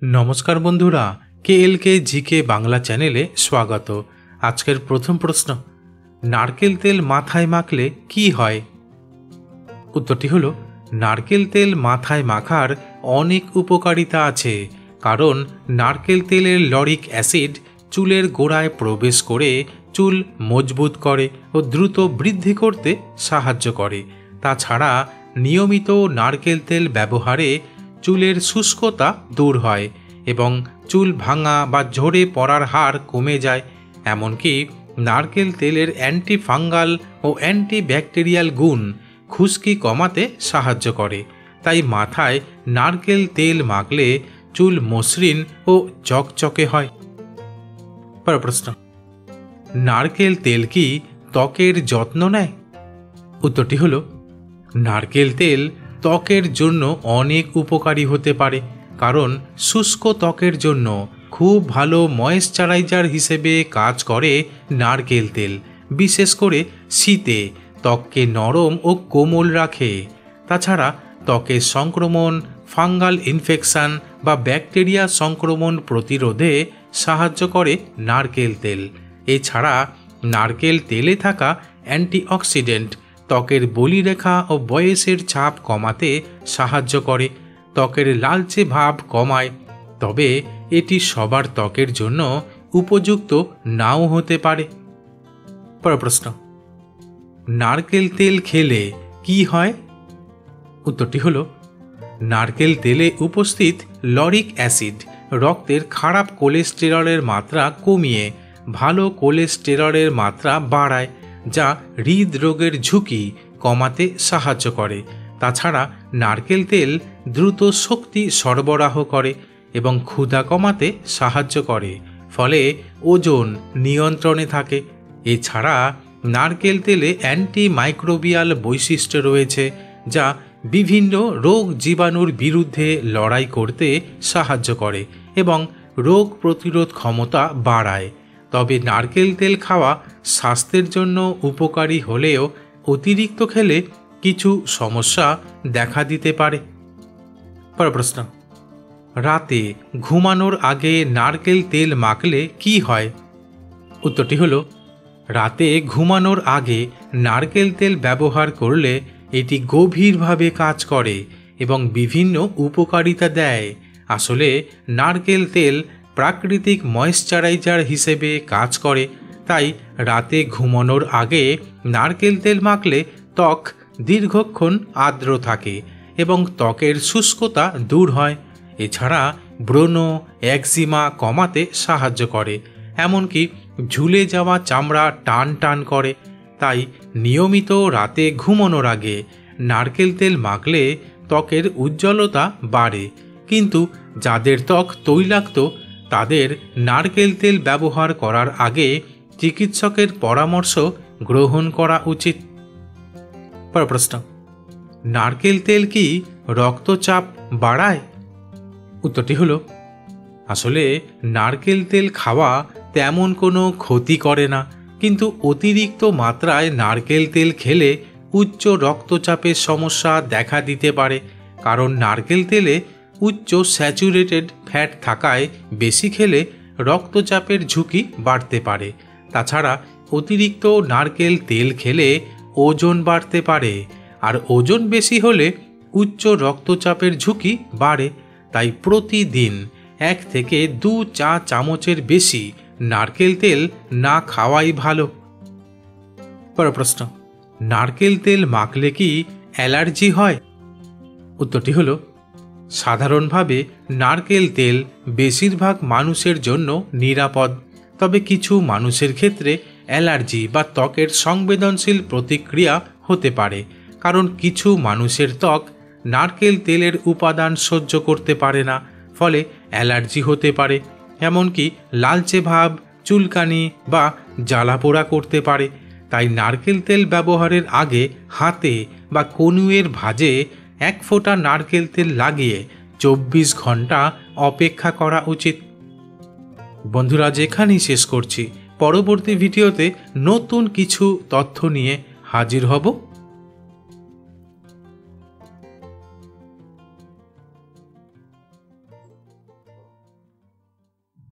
नमस्कार बंधुरा के जीके बांगला चैनेले स्वागत। आजकेर प्रथम प्रश्न, नारकेल तेल माथाय माखले की हय? उत्तरटी हलो नारकेल तेल माथाय माखार अनेक उपकारिता आछे, कारण नारकेल तेलेर लरिक एसिड चुलेर गोड़ाय प्रवेश करे चुल मजबूत करे और द्रुत बृद्धि करते साहाय्य करे। ताछाड़ा नियमित नारकेल तेल व्यवहारे चुलेर शुष्कता दूर हय एवं चुल भांगा बा झड़े पड़ार हार कमे जाए। एमनकि नारकेल तेलेर एंटी फांगाल और एंटी बैक्टेरियाल गुण खुशकी कमाते साहाय्य करे। ताई माथाय नारकेल तेल माखले चुल मसृण और चकचके हय। पर प्रश्न, नारकेल तेल की त्वकेर যত্ন নেয়? उत्तरटी हलो नारकेल तेल ত্বকের জন্য অনেক উপকারী হতে পারে, কারণ শুষ্ক ত্বকের জন্য খুব ভালো ময়েশ্চারাইজার হিসেবে কাজ করে নারকেল তেল। বিশেষ করে শীতে ত্বককে নরম ও কোমল রাখে। তাছাড়া ত্বকের সংক্রমণ, ফাঙ্গাল ইনফেকশন বা ব্যাকটেরিয়া সংক্রমণ প্রতিরোধে সাহায্য করে নারকেল তেল। এছাড়া নারকেল তেলে থাকা অ্যান্টিঅক্সিডেন্ট ত্বকের বলিরেখা ও বয়সের ছাপ কমাতে সাহায্য করে, ত্বকের লালচে ভাব কমায়। তবে এটি সবার ত্বকের জন্য উপযুক্ত নাও হতে পারে। পরের প্রশ্ন, নারকেল তেল খেলে কি হয়? উত্তরটি হলো নারকেল তেলে উপস্থিত লরিক অ্যাসিড রক্তের খারাপ কোলেস্টেরলের মাত্রা কমিয়ে ভালো কোলেস্টেরলের মাত্রা বাড়ায়, যা হৃদরোগের ঝুঁকি কমাতে সাহায্য করে। তাছাড়া নারকেল তেল দ্রুত শক্তি সরবরাহ করে এবং ক্ষুধা কমাতে সাহায্য করে, ফলে ওজন নিয়ন্ত্রণে থাকে। এছাড়া নারকেল তেলে অ্যান্টিমাইক্রোবিয়াল বৈশিষ্ট্য রয়েছে, যা বিভিন্ন রোগ জীবাণুর বিরুদ্ধে লড়াই করতে সাহায্য করে এবং রোগ প্রতিরোধ ক্ষমতা বাড়ায়। তবে নারকেল তেল খাওয়া স্বাস্থ্যের জন্য উপকারী হলেও অতিরিক্ত খেলে কিছু সমস্যা দেখা দিতে পারে। পরের প্রশ্ন, রাতে ঘুমানোর আগে নারকেল তেল মাখলে কি হয়? উত্তরটি হলো রাতে ঘুমানোর আগে নারকেল তেল ব্যবহার করলে এটি গভীরভাবে কাজ করে এবং বিভিন্ন উপকারিতা দেয়। আসলে নারকেল তেল প্রাকৃতিক ময়েশ্চারাইজার হিসেবে কাজ করে, তাই রাতে ঘুমানোর আগে নারকেল তেল মাখলে ত্বক দীর্ঘক্ষণ আর্দ্র থাকে এবং ত্বকের শুষ্কতা দূর হয়। এছাড়া ব্রণ, একজিমা কমাতে সাহায্য করে, এমনকি ঝুলে যাওয়া চামড়া টান টান করে। তাই নিয়মিত রাতে ঘুমানোর আগে নারকেল তেল মাখলে ত্বকের উজ্জ্বলতা বাড়ে। কিন্তু যাদের ত্বক তৈলাক্ত তাদের নারকেল তেল ব্যবহার করার আগে চিকিৎসকের পরামর্শ গ্রহণ করা উচিত। পরের প্রশ্ন, নারকেল তেল কি রক্তচাপ বাড়ায়? উত্তরটি হলো আসলে নারকেল তেল খাওয়া তেমন কোনো ক্ষতি করে না, কিন্তু অতিরিক্ত মাত্রায় নারকেল তেল খেলে উচ্চ রক্তচাপের সমস্যা দেখা দিতে পারে, কারণ নারকেল তেলে উচ্চ স্যাচুরেটেড ফ্যাট থাকায় বেশি খেলে রক্তচাপের ঝুঁকি বাড়তে পারে। তাছাড়া অতিরিক্ত নারকেল তেল খেলে ওজন বাড়তে পারে, আর ওজন বেশি হলে উচ্চ রক্তচাপের ঝুঁকি বাড়ে। তাই প্রতিদিন 1 থেকে 2 চা চামচের বেশি নারকেল তেল না খাওয়াই ভালো। পরের প্রশ্ন, নারকেল তেল মাখলে কি অ্যালার্জি হয়? উত্তরটি হলো সাধারণভাবে নারকেল তেল বেশিরভাগ মানুষের জন্য নিরাপদ, তবে কিছু মানুষের ক্ষেত্রে অ্যালার্জি বা ত্বকের সংবেদনশীল প্রতিক্রিয়া হতে পারে, কারণ কিছু মানুষের ত্বক নারকেল তেলের উপাদান সহ্য করতে পারে না, ফলে অ্যালার্জি হতে পারে। এমনকি লালচে ভাব, চুলকানি বা জ্বালাপোড়া করতে পারে। তাই নারকেল তেল ব্যবহারের আগে হাতে বা কনুইয়ের ভাঁজে 1 ফোঁটা নারকেল তেল লাগিয়ে 24 ঘন্টা অপেক্ষা করা উচিত। বন্ধুরা, যেখানেই শেষ করছি, পরবর্তী ভিডিওতে নতুন কিছু তথ্য নিয়ে হাজির হব।